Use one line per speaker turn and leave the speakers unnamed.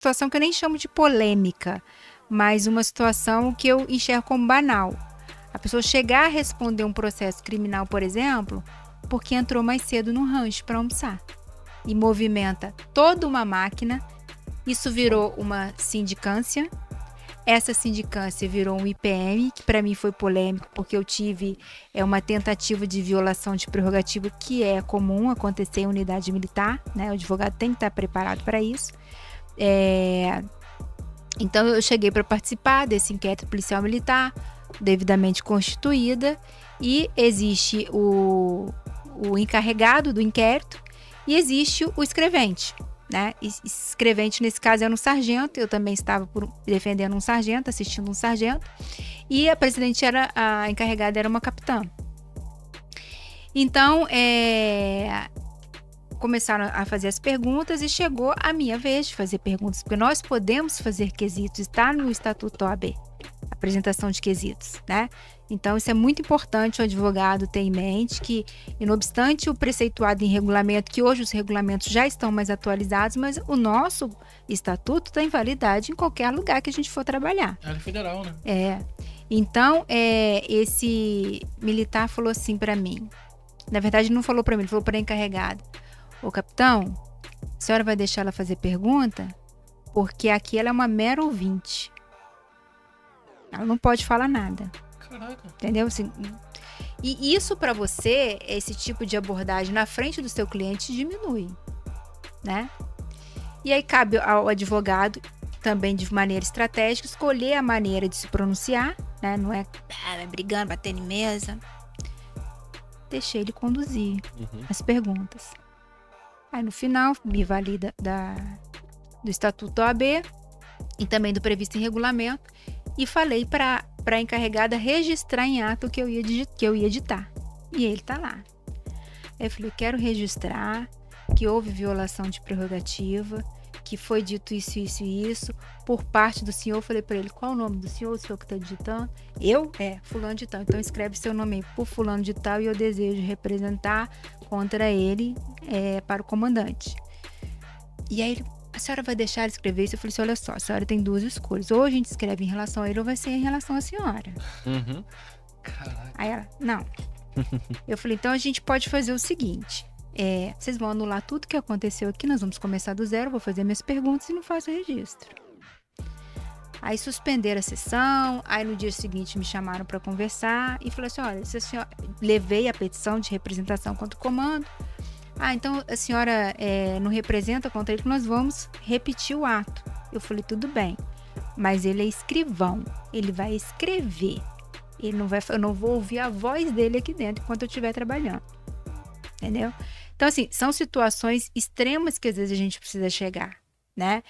situação que eu nem chamo de polêmica, mas uma situação que eu enxergo como banal. A pessoa chegar a responder um processo criminal, por exemplo, porque entrou mais cedo no rancho para almoçar. E movimenta toda uma máquina. Isso virou uma sindicância. Essa sindicância virou um IPM, que para mim foi polêmico, porque eu tive uma tentativa de violação de prerrogativa que é comum acontecer em unidade militar, né? O advogado tem que estar preparado para isso. Então eu cheguei para participar desse inquérito policial militar, devidamente constituída, e existe o encarregado do inquérito e existe o escrevente, né? Escrevente nesse caso era um sargento, eu também estava defendendo um sargento, assistindo um sargento, e a encarregada era uma capitã. Então, começaram a fazer as perguntas e chegou a minha vez de fazer perguntas, porque nós podemos fazer quesitos, está no Estatuto OAB, apresentação de quesitos, né? Então, isso é muito importante o advogado ter em mente que, e não obstante o preceituado em regulamento, que hoje os regulamentos já estão mais atualizados, mas o nosso estatuto tem validade em qualquer lugar que a gente for trabalhar.
É federal, né?
Então, esse militar falou assim para mim, na verdade não falou para mim, ele falou para a encarregada: ô capitão, a senhora vai deixar ela fazer pergunta? Porque aqui ela é uma mera ouvinte. Ela não pode falar nada.
Caraca.
Entendeu? Assim, e isso para você, esse tipo de abordagem na frente do seu cliente diminui, né? E aí cabe ao advogado, também de maneira estratégica, escolher a maneira de se pronunciar, né? Não é brigando, batendo em mesa. Deixei ele conduzir as perguntas. Aí no final, me valida do Estatuto OAB e também do previsto em regulamento, e falei para a encarregada registrar em ato que eu ia editar. E ele tá lá. Aí eu falei: quero registrar que houve violação de prerrogativa, que foi dito isso, isso e isso, por parte do senhor. Eu falei para ele: qual o nome do senhor? O senhor que está digitando? Eu? Fulano de tal. Então escreve seu nome aí por fulano de tal, e eu desejo representar contra ele para o comandante. E aí ele: a senhora vai deixar ele escrever isso? Eu falei assim: olha só, a senhora tem duas escolhas. Ou a gente escreve em relação a ele, ou vai ser em relação à senhora.
Caraca.
Aí ela: não. Eu falei: então a gente pode fazer o seguinte. Vocês vão anular tudo que aconteceu aqui, nós vamos começar do zero, vou fazer minhas perguntas e não faço registro. Aí suspenderam a sessão, aí no dia seguinte me chamaram para conversar e falei assim: olha, se a senhora... levei a petição de representação contra o comando. Então a senhora não representa contra ele, que nós vamos repetir o ato. Eu falei: tudo bem, mas ele é escrivão, ele vai escrever, ele não vai, eu não vou ouvir a voz dele aqui dentro enquanto eu estiver trabalhando, entendeu? Então assim, são situações extremas que às vezes a gente precisa chegar, né?